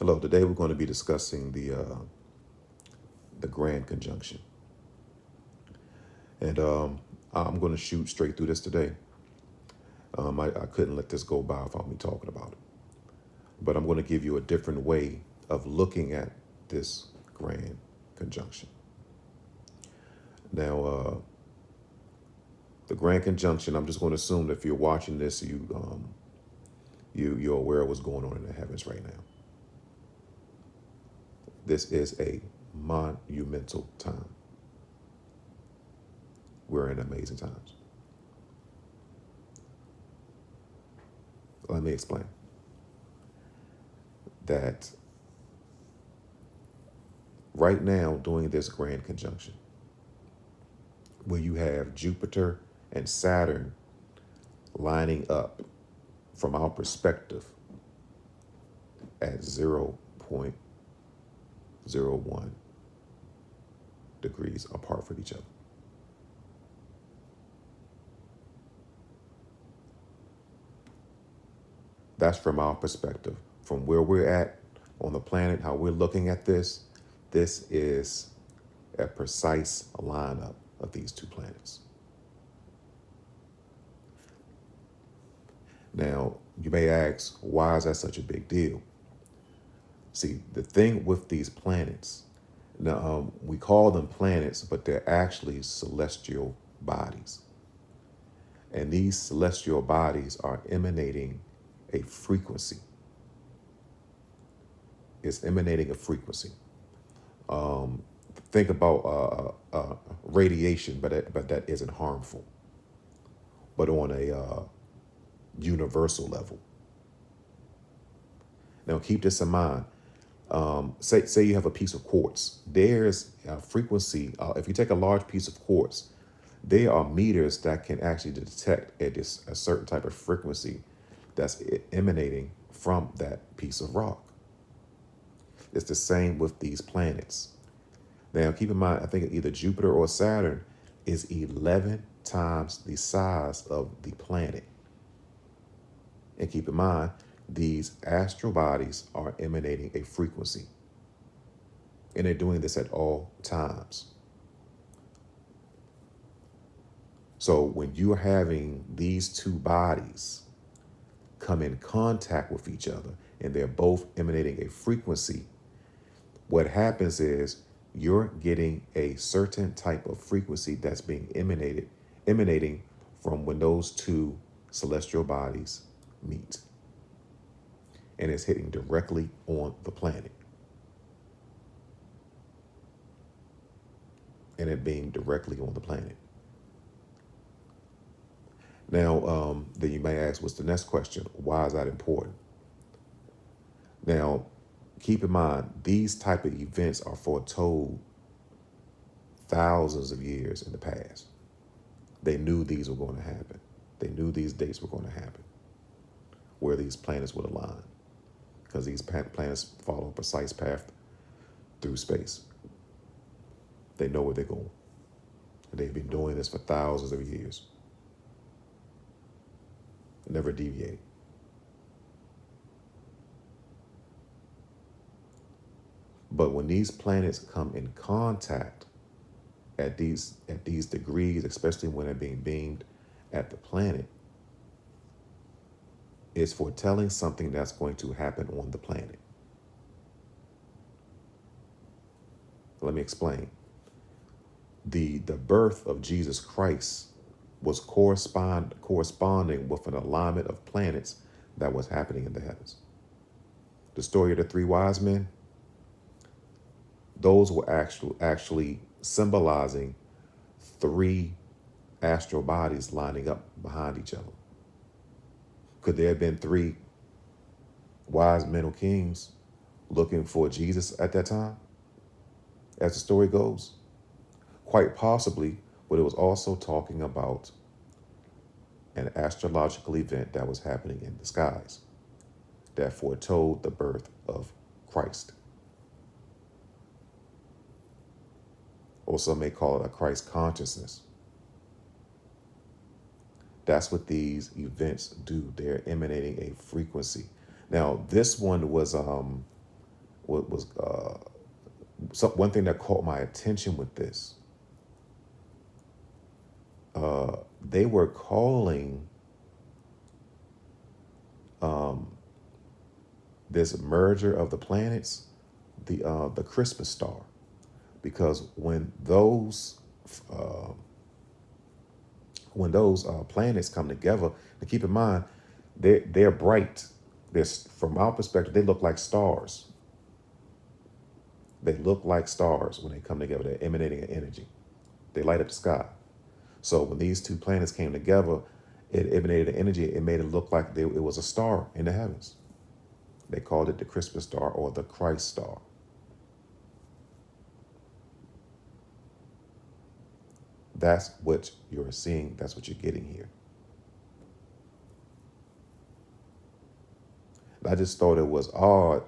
Hello, today we're going to be discussing the grand conjunction. And I'm going to shoot straight through this today. I couldn't let this go by without me talking about it. But I'm going to give you a different way of looking at this grand conjunction. Now, the grand conjunction, I'm just going to assume that if you're watching this, you're aware of what's going on in the heavens right now. This is a monumental time. We're in amazing times. Let me explain that right now, doing this grand conjunction, where you have Jupiter and Saturn lining up from our perspective at 0.01 degrees apart from each other. That's from our perspective. From where we're at on the planet, how we're looking at this, this is a precise lineup of these two planets. Now, you may ask, why is that such a big deal? See, the thing with these planets, now, we call them planets, but they're actually celestial bodies. And these celestial bodies are emanating a frequency. It's emanating a frequency. Think about radiation, but that isn't harmful. But on a universal level. Now, keep this in mind. Say you have a piece of quartz. There's a frequency. If you take a large piece of quartz, there are meters that can actually detect a certain type of frequency that's emanating from that piece of rock. It's the same with these planets. Now, keep in mind, I think either Jupiter or Saturn is 11 times the size of the planet. And keep in mind, these astral bodies are emanating a frequency. And they're doing this at all times. So when you're having these two bodies come in contact with each other and they're both emanating a frequency, what happens is you're getting a certain type of frequency that's being emanating from when those two celestial bodies meet. And it's hitting directly on the planet. And it being directly on the planet. Now, then you may ask, what's the next question? Why is that important? Now, keep in mind, these type of events are foretold thousands of years in the past. They knew these were going to happen. They knew these dates were going to happen, where these planets would align, because these planets follow a precise path through space. They know where they're going. And they've been doing this for thousands of years. Never deviate. But when these planets come in contact at these degrees, especially when they're being beamed at the planet, it's foretelling something that's going to happen on the planet. Let me explain. The birth of Jesus Christ was corresponding with an alignment of planets that was happening in the heavens. The story of the three wise men, those were actually symbolizing three astral bodies lining up behind each other. Could there have been three wise men or kings looking for Jesus at that time, as the story goes? Quite possibly, but it was also talking about an astrological event that was happening in the skies that foretold the birth of Christ. Or some may call it a Christ consciousness. That's what these events do. They're emanating a frequency. Now, this one was one thing that caught my attention with this. They were calling this merger of the planets the Christmas star, because uh, when those planets come together, and keep in mind, they're bright. From our perspective, they look like stars. They look like stars when they come together. They're emanating an energy. They light up the sky. So when these two planets came together, it emanated an energy. It made it look like it was a star in the heavens. They called it the Christmas star or the Christ star. That's what you're seeing. That's what you're getting here. And I just thought it was odd,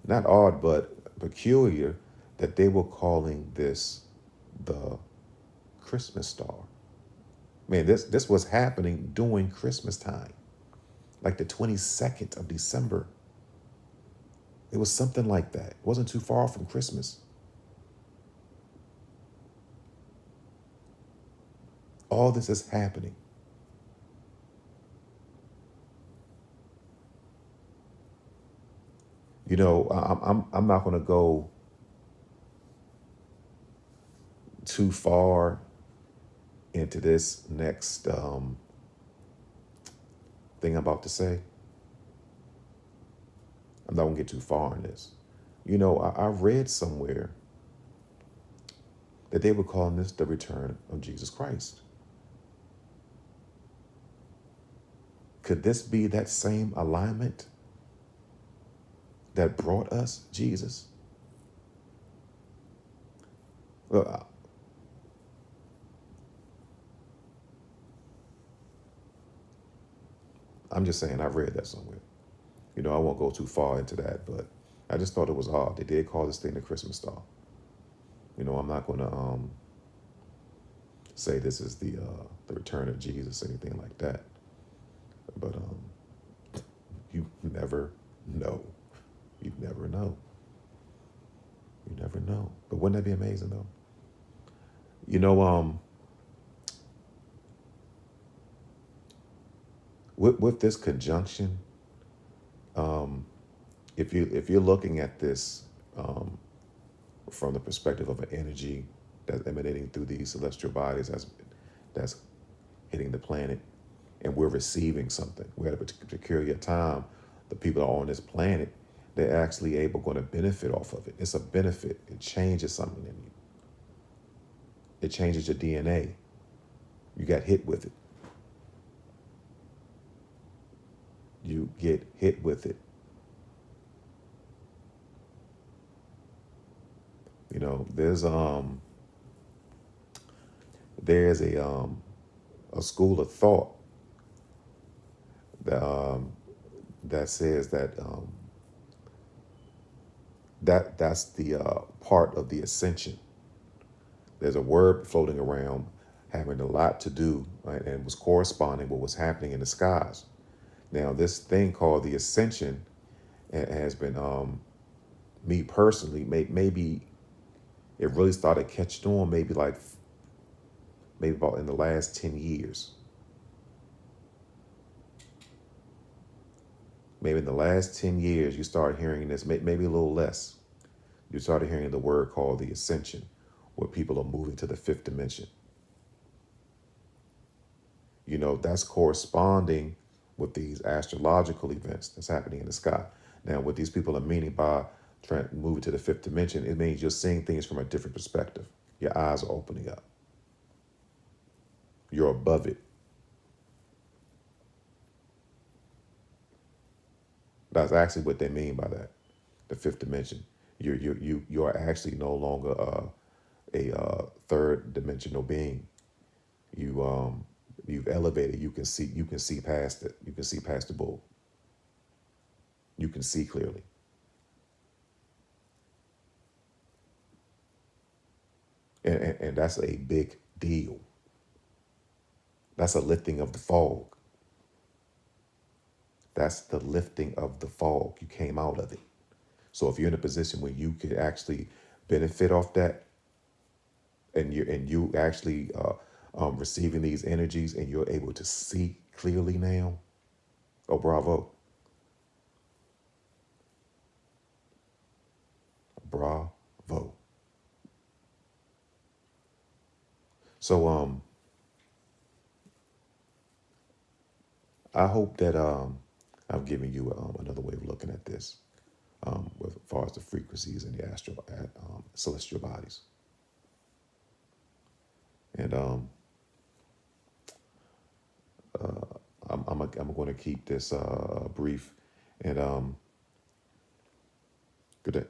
not odd, but peculiar that they were calling this the Christmas star. Man, this was happening during Christmas time, like the 22nd of December. It was something like that. It wasn't too far from Christmas. All this is happening. I'm not going to go too far into this next thing I'm about to say. I'm not going to get too far in this. I read somewhere that they were calling this the return of Jesus Christ. Could this be that same alignment that brought us Jesus? Well, I'm just saying I read that somewhere. I won't go too far into that, but I just thought it was odd. They did call this thing the Christmas star. I'm not going to say this is the return of Jesus, anything like that. But you never know. You never know. You never know. But wouldn't that be amazing though? You know, with this conjunction, if you're looking at this from the perspective of an energy that's emanating through these celestial bodies that's hitting the planet, and we're receiving something. We're at a particular time. The people that are on this planet, they're actually going to benefit off of it. It's a benefit. It changes something in you. It changes your DNA. You got hit with it. You get hit with it. There's a school of thought that says that's the part of the ascension. There's a word floating around having a lot to do, right, and was corresponding with what's happening in the skies. Now, this thing called the ascension has been, me personally, maybe it really started catching on maybe about in the last 10 years. Maybe in the last 10 years, you start hearing this, maybe a little less. You started hearing the word called the ascension, where people are moving to the fifth dimension. That's corresponding with these astrological events that's happening in the sky. Now, what these people are meaning by moving to the fifth dimension, it means you're seeing things from a different perspective. Your eyes are opening up. You're above it. That's actually what they mean by that. The fifth dimension. You are actually no longer a third dimensional being. You've elevated. You can see past it. You can see past the bull. You can see clearly. And that's a big deal. That's a lifting of the fog. That's the lifting of the fog. You came out of it. So if you're in a position where you could actually benefit off that, and you actually receiving these energies, and you're able to see clearly now, oh bravo, bravo. So I hope that I've given you another way of looking at this, with as far as the frequencies and the astral celestial bodies. And I'm going to keep this brief. And good day.